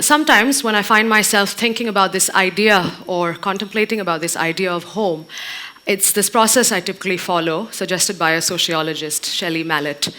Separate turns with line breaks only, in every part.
sometimes when I find myself thinking about this idea or contemplating about this idea of home, it's this process I typically follow, suggested by a sociologist, Shelley Mallett.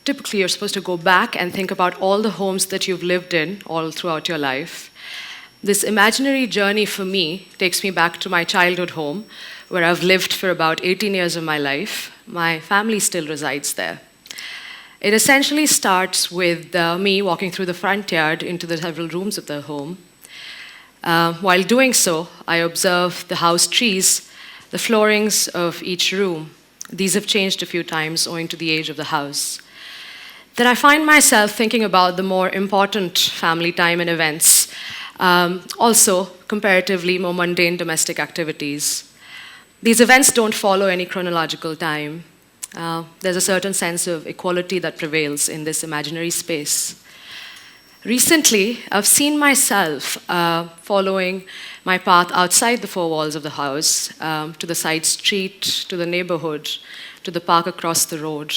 Typically, you're supposed to go back and think about all the homes that you've lived in all throughout your life. This imaginary journey for me takes me back to my childhood home, where I've lived for about 18 years of my life. My family still resides there. It essentially starts with me walking through the front yard into the several rooms of the home. While doing so, I observe the house trees, the floorings of each room. These have changed a few times owing to the age of the house. Then I find myself thinking about the more important family time and events, also comparatively more mundane domestic activities. These events don't follow any chronological time. There's a certain sense of equality that prevails in this imaginary space. Recently, I've seen myself following my path outside the four walls of the house, to the side street, to the neighborhood, to the park across the road.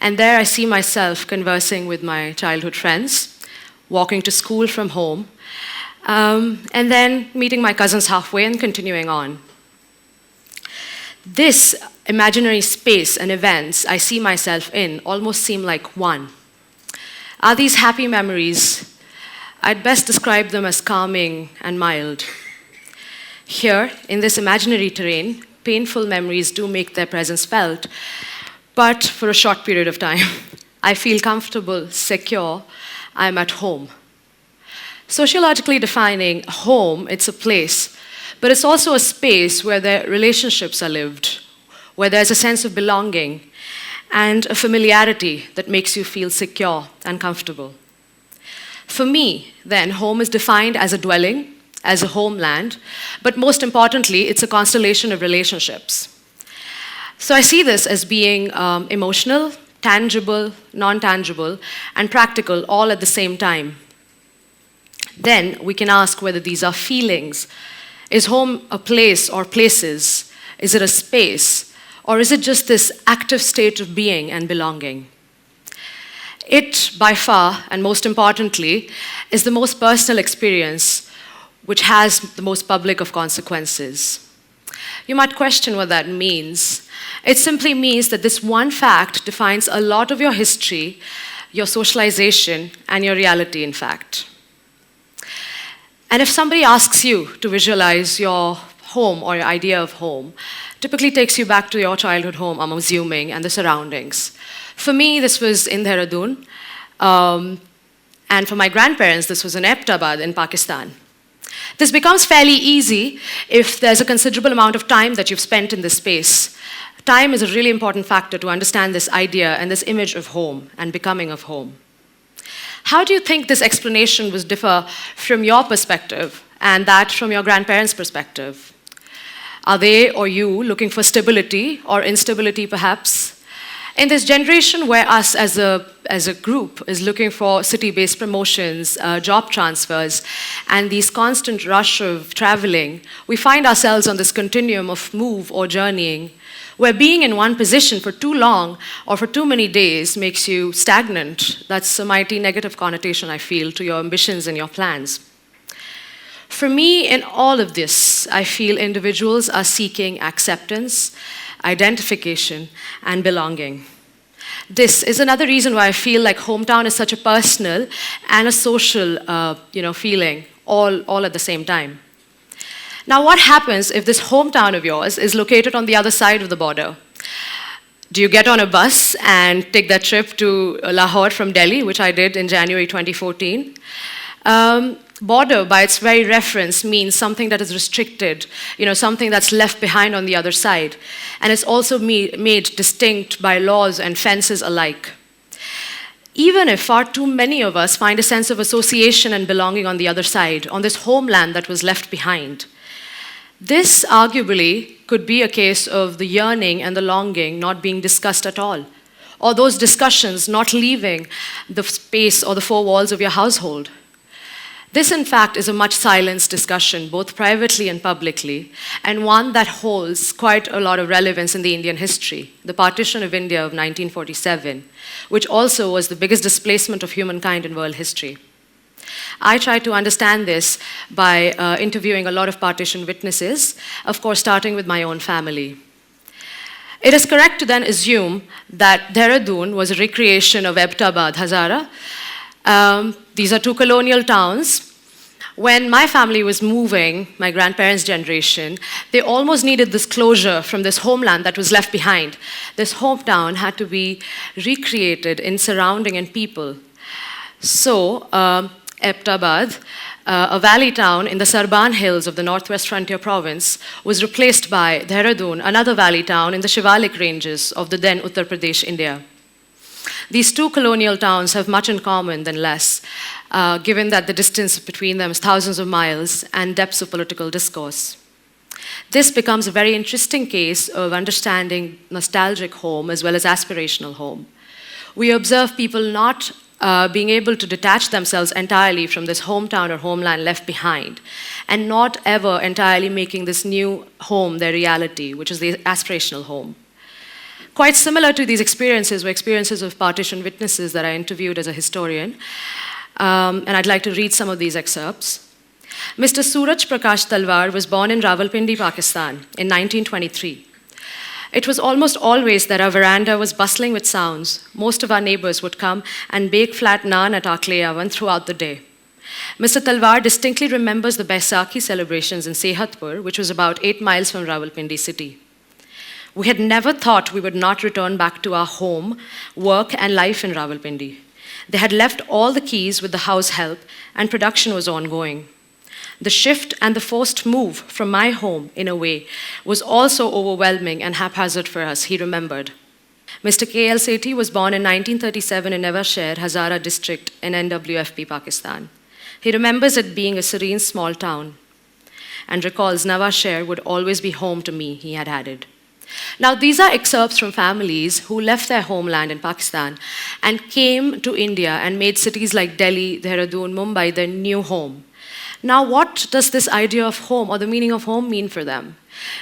And there I see myself conversing with my childhood friends, walking to school from home, and then meeting my cousins halfway and continuing on. This imaginary space and events I see myself in almost seem like one. Are these happy memories? I'd best describe them as calming and mild. Here, in this imaginary terrain, painful memories do make their presence felt, but for a short period of time. I feel comfortable, secure, I'm at home. Sociologically defining home, it's a place, but it's also a space where the relationships are lived, where there's a sense of belonging and a familiarity that makes you feel secure and comfortable. For me, then, home is defined as a dwelling, as a homeland, but most importantly, it's a constellation of relationships. So I see this as being emotional, tangible, non-tangible, and practical all at the same time. Then we can ask whether these are feelings. Is home a place or places? Is it a space? Or is it just this active state of being and belonging? It, by far, and most importantly, is the most personal experience, which has the most public of consequences. You might question what that means. It simply means that this one fact defines a lot of your history, your socialization, and your reality, in fact. And if somebody asks you to visualize your home or your idea of home, typically takes you back to your childhood home, I'm assuming, and the surroundings. For me, this was in Dehradun, and for my grandparents, this was in Abbottabad in Pakistan. This becomes fairly easy if there's a considerable amount of time that you've spent in this space. Time is a really important factor to understand this idea and this image of home and becoming of home. How do you think this explanation would differ from your perspective and that from your grandparents' perspective? Are they or you looking for stability or instability, perhaps? In this generation where us as a group is looking for city-based promotions, job transfers, and these constant rush of traveling, we find ourselves on this continuum of move or journeying, where being in one position for too long or for too many days makes you stagnant. That's a mighty negative connotation, I feel, to your ambitions and your plans. For me, in all of this, I feel individuals are seeking acceptance, identification, and belonging. This is another reason why I feel like hometown is such a personal and a social feeling all at the same time. Now, what happens if this hometown of yours is located on the other side of the border? Do you get on a bus and take that trip to Lahore from Delhi, which I did in January 2014? Border, by its very reference, means something that is restricted, something that's left behind on the other side. And it's also made distinct by laws and fences alike. Even if far too many of us find a sense of association and belonging on the other side, on this homeland that was left behind, this arguably could be a case of the yearning and the longing not being discussed at all, or those discussions not leaving the space or the four walls of your household. This, in fact, is a much silenced discussion, both privately and publicly, and one that holds quite a lot of relevance in the Indian history, the partition of India of 1947, which also was the biggest displacement of humankind in world history. I tried to understand this by interviewing a lot of partition witnesses, of course, starting with my own family. It is correct to then assume that Dehradun was a recreation of Abbottabad, Hazara. These are two colonial towns. When my family was moving, my grandparents' generation, they almost needed this closure from this homeland that was left behind. This hometown had to be recreated in surrounding and people. So, Abbottabad, a valley town in the Sarban Hills of the Northwest Frontier Province, was replaced by Dehradun, another valley town in the Shivalik ranges of the then Uttar Pradesh, India. These two colonial towns have much in common than less, given that the distance between them is thousands of miles and depths of political discourse. This becomes a very interesting case of understanding nostalgic home as well as aspirational home. We observe people not being able to detach themselves entirely from this hometown or homeland left behind, and not ever entirely making this new home their reality, which is the aspirational home. Quite similar to these experiences were experiences of partition witnesses that I interviewed as a historian, and I'd like to read some of these excerpts. Mr. Suraj Prakash Talwar was born in Rawalpindi, Pakistan in 1923. It was almost always that our veranda was bustling with sounds. Most of our neighbors would come and bake flat naan at our clay oven throughout the day. Mr. Talwar distinctly remembers the Baisakhi celebrations in Sehatpur, which was about 8 miles from Rawalpindi city. We had never thought we would not return back to our home, work, and life in Rawalpindi. They had left all the keys with the house help, and production was ongoing. The shift and the forced move from my home, in a way, was also overwhelming and haphazard for us, he remembered. Mr. K.L. Sethi was born in 1937 in Nevashehar, Hazara district in NWFP, Pakistan. He remembers it being a serene small town and recalls Nevashehar would always be home to me, he had added. Now, these are excerpts from families who left their homeland in Pakistan and came to India and made cities like Delhi, Dehradun, Mumbai their new home. Now, what does this idea of home or the meaning of home mean for them?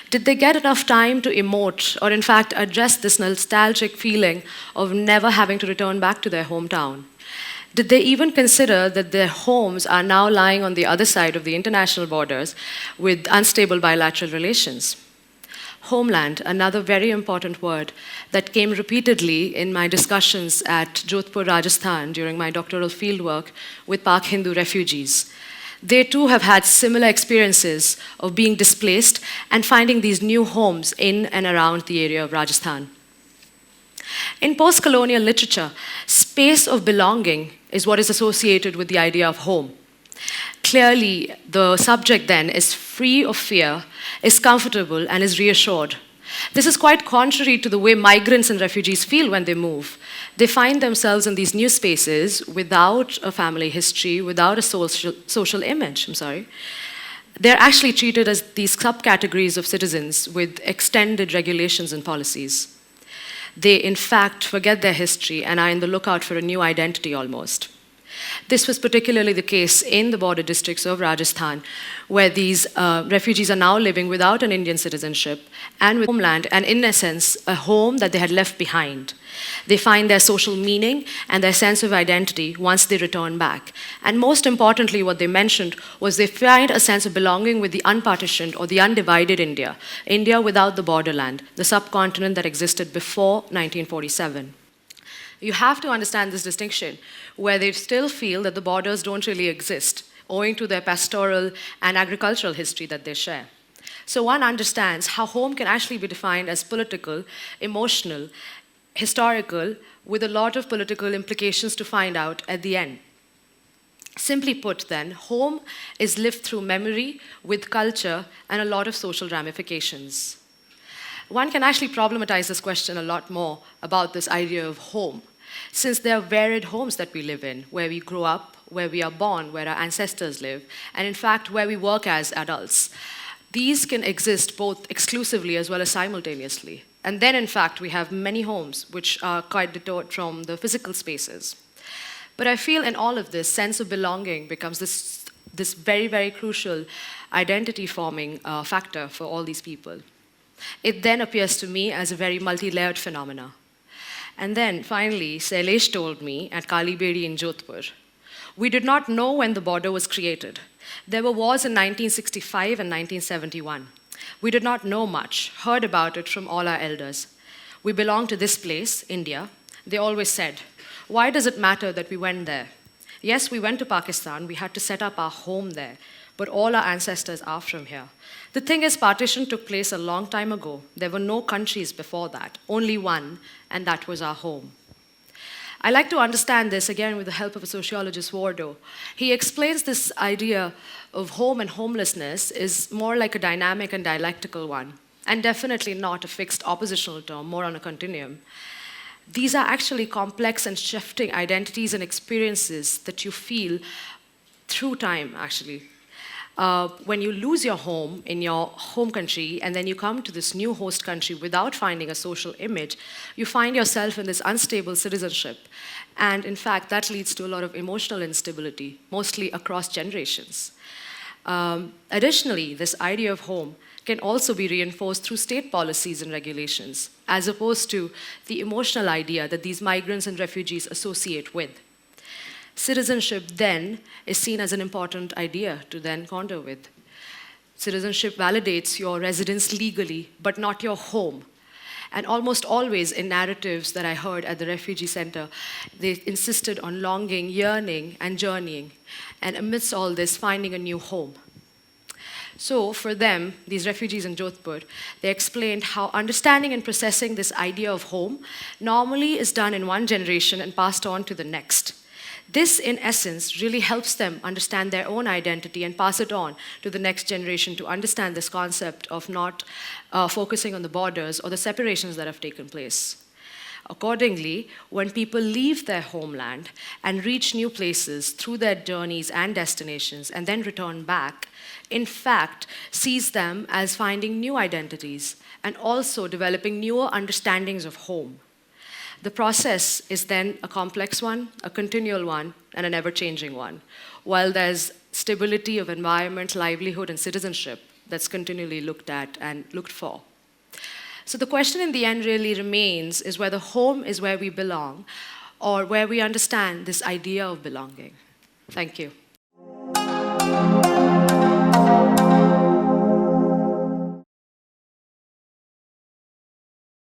Did they get enough time to emote or, in fact, address this nostalgic feeling of never having to return back to their hometown? Did they even consider that their homes are now lying on the other side of the international borders with unstable bilateral relations? Homeland, another very important word that came repeatedly in my discussions at Jodhpur, Rajasthan during my doctoral fieldwork with Pak Hindu refugees. They too have had similar experiences of being displaced and finding these new homes in and around the area of Rajasthan. In post-colonial literature, space of belonging is what is associated with the idea of home. Clearly, the subject then is free of fear, is comfortable, and is reassured. This is quite contrary to the way migrants and refugees feel when they move. They find themselves in these new spaces without a family history, without a social image, They're actually treated as these subcategories of citizens with extended regulations and policies. They, in fact, forget their history and are in the lookout for a new identity almost. This was particularly the case in the border districts of Rajasthan, where these refugees are now living without an Indian citizenship and with homeland, and in essence, a home that they had left behind. They find their social meaning and their sense of identity once they return back. And most importantly, what they mentioned was they find a sense of belonging with the unpartitioned or the undivided India, India without the borderland, the subcontinent that existed before 1947. You have to understand this distinction, where they still feel that the borders don't really exist, owing to their pastoral and agricultural history that they share. So one understands how home can actually be defined as political, emotional, historical, with a lot of political implications to find out at the end. Simply put, then, home is lived through memory, with culture, and a lot of social ramifications. One can actually problematize this question a lot more about this idea of home, since there are varied homes that we live in, where we grow up, where we are born, where our ancestors live, and in fact, where we work as adults. These can exist both exclusively as well as simultaneously. And then, in fact, we have many homes which are quite detached from the physical spaces. But I feel in all of this, sense of belonging becomes this this very, very crucial identity-forming factor for all these people. It then appears to me as a very multi-layered phenomena. And then, finally, Sailesh told me at Kalibedi in Jodhpur, we did not know when the border was created. There were wars in 1965 and 1971. We did not know much, heard about it from all our elders. We belong to this place, India. They always said, why does it matter that we went there? Yes, we went to Pakistan, we had to set up our home there, but all our ancestors are from here. The thing is, partition took place a long time ago. There were no countries before that, only one, and that was our home. I like to understand this, again, with the help of a sociologist, Wardo. He explains this idea of home and homelessness is more like a dynamic and dialectical one, and definitely not a fixed oppositional term, more on a continuum. These are actually complex and shifting identities and experiences that you feel through time, actually. When you lose your home in your home country and then you come to this new host country without finding a social image, you find yourself in this unstable citizenship. And in fact, that leads to a lot of emotional instability, mostly across generations. Additionally, this idea of home can also be reinforced through state policies and regulations, as opposed to the emotional idea that these migrants and refugees associate with. Citizenship then is seen as an important idea to then counter with. Citizenship validates your residence legally, but not your home. And almost always in narratives that I heard at the refugee center, they insisted on longing, yearning, and journeying, and amidst all this, finding a new home. So for them, these refugees in Jodhpur, they explained how understanding and processing this idea of home normally is done in one generation and passed on to the next. This, in essence, really helps them understand their own identity and pass it on to the next generation to understand this concept of not focusing on the borders or the separations that have taken place. Accordingly, when people leave their homeland and reach new places through their journeys and destinations and then return back, in fact, sees them as finding new identities and also developing newer understandings of home. The process is then a complex one, a continual one, and an ever-changing one, while there's stability of environment, livelihood, and citizenship that's continually looked at and looked for. So the question in the end really remains is whether home is where we belong or where we understand this idea of belonging. Thank you.